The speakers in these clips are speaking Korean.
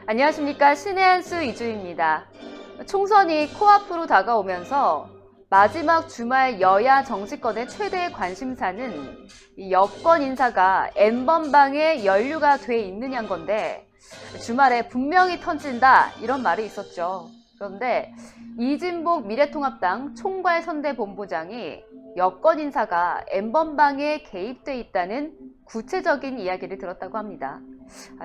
안녕하십니까. 신의 한수 이주입니다. 총선이 코앞으로 다가오면서 마지막 주말 여야 정치권의 최대의 관심사는 이 여권 인사가 N번방에 연루가 돼 있느냐인 건데, 주말에 분명히 터진다 이런 말이 있었죠. 그런데 이진복 미래통합당 총괄선대본부장이 여권 인사가 N번방에 개입돼 있다는 구체적인 이야기를 들었다고 합니다.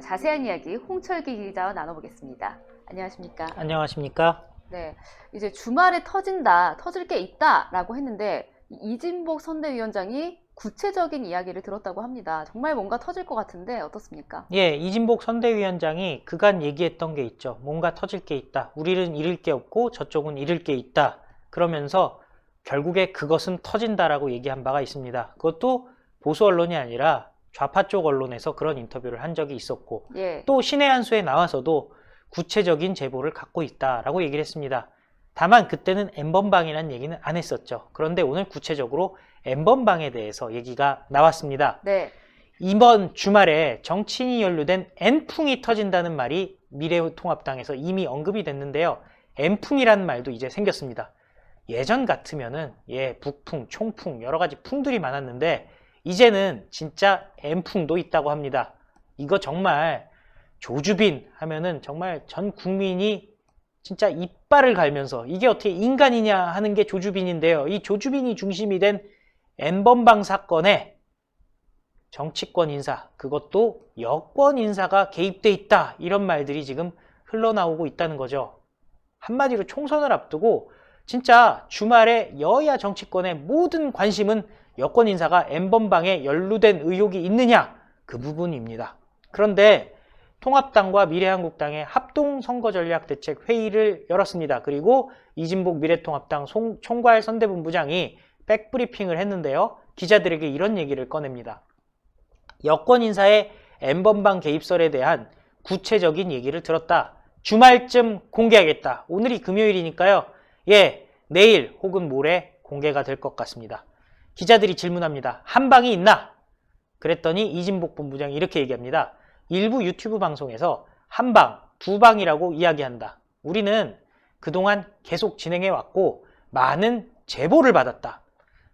자세한 이야기 홍철기 기자와 나눠보겠습니다. 안녕하십니까? 안녕하십니까? 네, 이제 주말에 터질 게 있다라고 했는데 이진복 선대위원장이 구체적인 이야기를 들었다고 합니다. 정말 뭔가 터질 것 같은데 어떻습니까? 예, 이진복 선대위원장이 그간 얘기했던 게 있죠. 뭔가 터질 게 있다. 우리는 잃을 게 없고 저쪽은 잃을 게 있다. 그러면서 결국에 그것은 터진다라고 얘기한 바가 있습니다. 그것도 보수 언론이 아니라 좌파 쪽 언론에서 그런 인터뷰를 한 적이 있었고, 예. 또 신의 한수에 나와서도 구체적인 제보를 갖고 있다라고 얘기를 했습니다. 다만 그때는 N번방이라는 얘기는 안 했었죠. 그런데 오늘 구체적으로 N번방에 대해서 얘기가 나왔습니다. 네. 이번 주말에 정치인이 연루된 N풍이 터진다는 말이 미래통합당에서 이미 언급이 됐는데요. N풍이라는 말도 이제 생겼습니다. 예전 같으면은 북풍, 총풍 여러 가지 풍들이 많았는데 이제는 진짜 N풍도 있다고 합니다. 이거 정말 조주빈 하면은 정말 전 국민이 진짜 이빨을 갈면서 이게 어떻게 인간이냐 하는 게 조주빈인데요. 이 조주빈이 중심이 된 N번방 사건에 정치권 인사, 그것도 여권 인사가 개입돼 있다. 이런 말들이 지금 흘러나오고 있다는 거죠. 한마디로 총선을 앞두고 진짜 주말에 여야 정치권의 모든 관심은 여권 인사가 N번방에 연루된 의혹이 있느냐, 그 부분입니다. 그런데 통합당과 미래한국당의 합동선거전략대책 회의를 열었습니다. 그리고 이진복 미래통합당 총괄선대본부장이 백브리핑을 했는데요. 기자들에게 이런 얘기를 꺼냅니다. 여권 인사의 N번방 개입설에 대한 구체적인 얘기를 들었다. 주말쯤 공개하겠다. 오늘이 금요일이니까요. 내일 혹은 모레 공개가 될 것 같습니다. 기자들이 질문합니다. 한 방이 있나? 그랬더니 이진복 본부장이 이렇게 얘기합니다. 일부 유튜브 방송에서 한 방, 두 방이라고 이야기한다. 우리는 그동안 계속 진행해왔고 많은 제보를 받았다.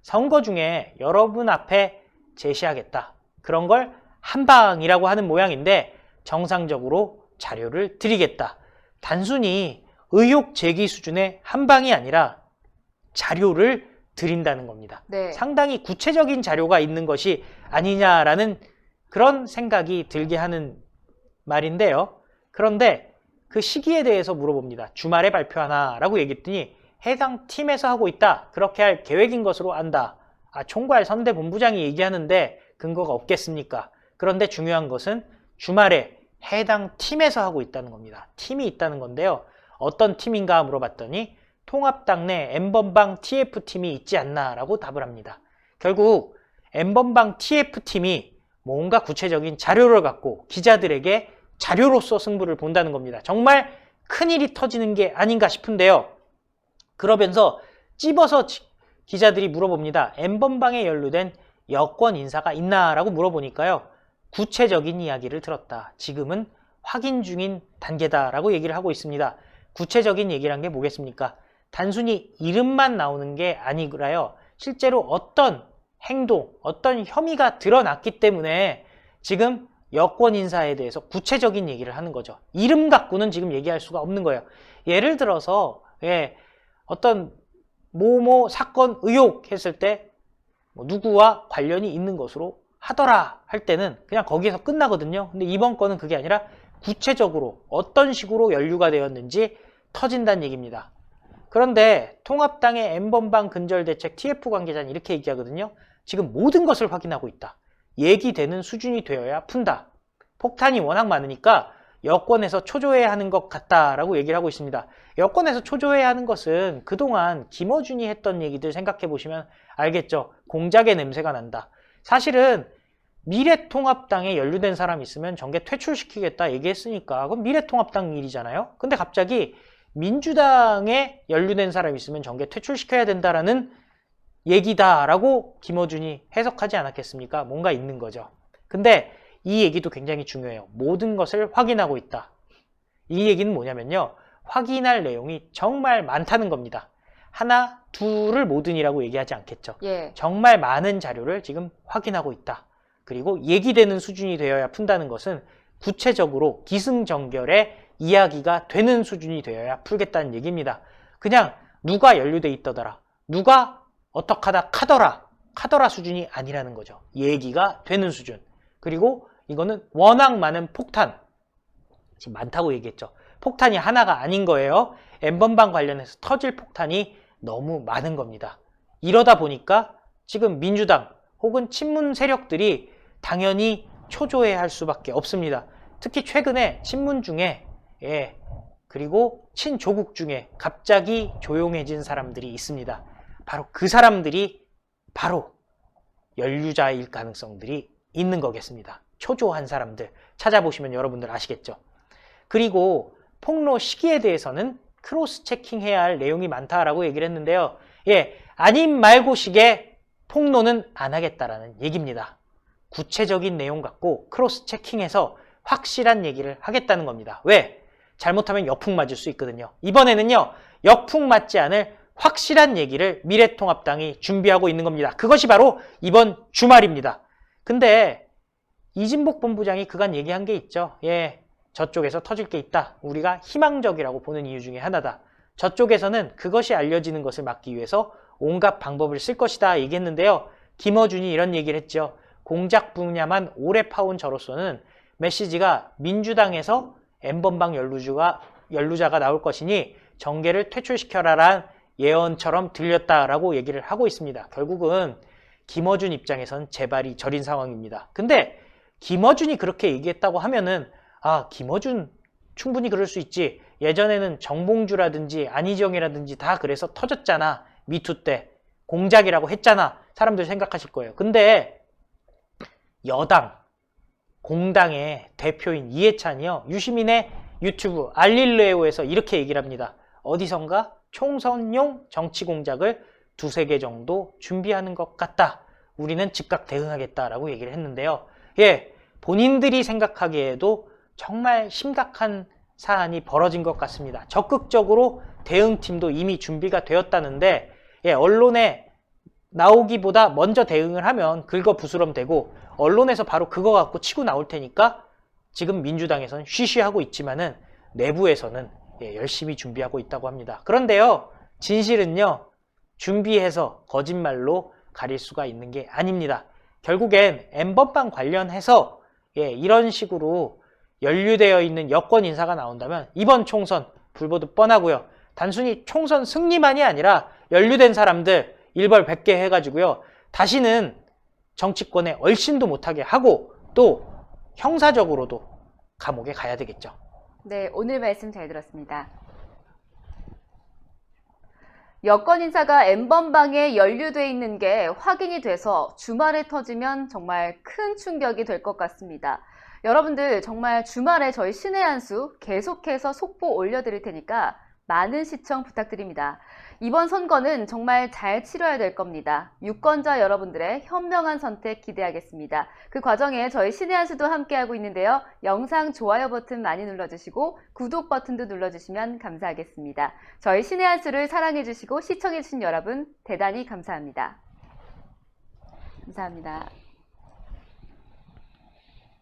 선거 중에 여러분 앞에 제시하겠다. 그런 걸 한 방이라고 하는 모양인데 정상적으로 자료를 드리겠다. 단순히 의혹 제기 수준의 한 방이 아니라 자료를 드린다는 겁니다. 네. 상당히 구체적인 자료가 있는 것이 아니냐라는 그런 생각이 들게 하는 말인데요. 그런데 그 시기에 대해서 물어봅니다. 주말에 발표하나라고 얘기했더니 해당 팀에서 하고 있다. 그렇게 할 계획인 것으로 안다. 총괄 선대본부장이 얘기하는데 근거가 없겠습니까? 그런데 중요한 것은 주말에 해당 팀에서 하고 있다는 겁니다. 팀이 있다는 건데요. 어떤 팀인가 물어봤더니 통합당 내 N번방 TF팀이 있지 않나 라고 답을 합니다. 결국 N번방 TF팀이 뭔가 구체적인 자료를 갖고 기자들에게 자료로서 승부를 본다는 겁니다. 정말 큰일이 터지는 게 아닌가 싶은데요. 그러면서 찝어서 기자들이 물어봅니다. N번방에 연루된 여권 인사가 있나 라고 물어보니까요. 구체적인 이야기를 들었다. 지금은 확인 중인 단계다 라고 얘기를 하고 있습니다. 구체적인 얘기란 게 뭐겠습니까? 단순히 이름만 나오는 게 아니라요. 실제로 어떤 행동, 어떤 혐의가 드러났기 때문에 지금 여권 인사에 대해서 구체적인 얘기를 하는 거죠. 이름 갖고는 지금 얘기할 수가 없는 거예요. 예를 들어서 어떤 뭐뭐 사건 의혹 했을 때 누구와 관련이 있는 것으로 하더라 할 때는 그냥 거기에서 끝나거든요. 근데 이번 건은 그게 아니라 구체적으로 어떤 식으로 연루가 되었는지 터진다는 얘기입니다. 그런데 통합당의 N번방 근절대책 TF 관계자는 이렇게 얘기하거든요. 지금 모든 것을 확인하고 있다. 얘기되는 수준이 되어야 푼다. 폭탄이 워낙 많으니까 여권에서 초조해야 하는 것 같다라고 얘기를 하고 있습니다. 여권에서 초조해야 하는 것은 그동안 김어준이 했던 얘기들 생각해 보시면 알겠죠. 공작의 냄새가 난다. 사실은 미래통합당에 연루된 사람 있으면 정계 퇴출시키겠다 얘기했으니까 그건 미래통합당 일이잖아요. 근데 갑자기 민주당에 연루된 사람이 있으면 정계 퇴출시켜야 된다라는 얘기다라고 김어준이 해석하지 않았겠습니까? 뭔가 있는 거죠. 근데 이 얘기도 굉장히 중요해요. 모든 것을 확인하고 있다. 이 얘기는 뭐냐면요. 확인할 내용이 정말 많다는 겁니다. 하나, 둘을 모든이라고 얘기하지 않겠죠. 예. 정말 많은 자료를 지금 확인하고 있다. 그리고 얘기되는 수준이 되어야 푼다는 것은 구체적으로 기승전결의 이야기가 되는 수준이 되어야 풀겠다는 얘기입니다. 그냥 누가 연루돼 있더더라, 누가 어떡하다 카더라 수준이 아니라는 거죠. 얘기가 되는 수준. 그리고 이거는 워낙 많은 폭탄, 지금 많다고 얘기했죠. 폭탄이 하나가 아닌 거예요. N번방 관련해서 터질 폭탄이 너무 많은 겁니다. 이러다 보니까 지금 민주당 혹은 친문 세력들이 당연히 초조해할 수밖에 없습니다. 특히 최근에 친문 중에 그리고 친조국 중에 갑자기 조용해진 사람들이 있습니다. 바로 그 사람들이 바로 연루자일 가능성들이 있는 거겠습니다. 초조한 사람들 찾아보시면 여러분들 아시겠죠. 그리고 폭로 시기에 대해서는 크로스 체킹해야 할 내용이 많다라고 얘기를 했는데요. 아님 말고식의 폭로는 안 하겠다라는 얘기입니다. 구체적인 내용 갖고 크로스 체킹해서 확실한 얘기를 하겠다는 겁니다. 왜? 잘못하면 역풍 맞을 수 있거든요. 이번에는요, 역풍 맞지 않을 확실한 얘기를 미래통합당이 준비하고 있는 겁니다. 그것이 바로 이번 주말입니다. 근데 이진복 본부장이 그간 얘기한 게 있죠. 저쪽에서 터질 게 있다. 우리가 희망적이라고 보는 이유 중에 하나다. 저쪽에서는 그것이 알려지는 것을 막기 위해서 온갖 방법을 쓸 것이다 얘기했는데요. 김어준이 이런 얘기를 했죠. 공작 분야만 오래 파온 저로서는 메시지가 민주당에서 N번방 연루자가 나올 것이니 정계를 퇴출시켜라란 예언처럼 들렸다라고 얘기를 하고 있습니다. 결국은 김어준 입장에선 재발이 저린 상황입니다. 근데 김어준이 그렇게 얘기했다고 하면은 김어준 충분히 그럴 수 있지. 예전에는 정봉주라든지 안희정이라든지 다 그래서 터졌잖아. 미투 때 공작이라고 했잖아. 사람들 생각하실 거예요. 근데 여당 공당의 대표인 이해찬이요, 유시민의 유튜브 알릴레오에서 이렇게 얘기를 합니다. 어디선가 총선용 정치 공작을 두세 개 정도 준비하는 것 같다. 우리는 즉각 대응하겠다라고 얘기를 했는데요. 본인들이 생각하기에도 정말 심각한 사안이 벌어진 것 같습니다. 적극적으로 대응팀도 이미 준비가 되었다는데 언론에 나오기보다 먼저 대응을 하면 긁어부스럼 되고 언론에서 바로 그거 갖고 치고 나올 테니까 지금 민주당에서는 쉬쉬하고 있지만은 내부에서는 열심히 준비하고 있다고 합니다. 그런데요, 진실은요, 준비해서 거짓말로 가릴 수가 있는 게 아닙니다. 결국엔 N번방 관련해서 이런 식으로 연루되어 있는 여권 인사가 나온다면 이번 총선 불보듯 뻔하고요. 단순히 총선 승리만이 아니라 연루된 사람들 일벌백계 해가지고요, 다시는 정치권에 얼씬도 못하게 하고 또 형사적으로도 감옥에 가야 되겠죠. 네, 오늘 말씀 잘 들었습니다. 여권 인사가 N번방에 연루돼 있는 게 확인이 돼서 주말에 터지면 정말 큰 충격이 될 것 같습니다. 여러분들 정말 주말에 저희 신의 한 수 계속해서 속보 올려드릴 테니까 많은 시청 부탁드립니다. 이번 선거는 정말 잘 치러야 될 겁니다. 유권자 여러분들의 현명한 선택 기대하겠습니다. 그 과정에 저희 신의 한 수도 함께하고 있는데요. 영상 좋아요 버튼 많이 눌러주시고 구독 버튼도 눌러주시면 감사하겠습니다. 저희 신의 한 수를 사랑해주시고 시청해주신 여러분 대단히 감사합니다. 감사합니다.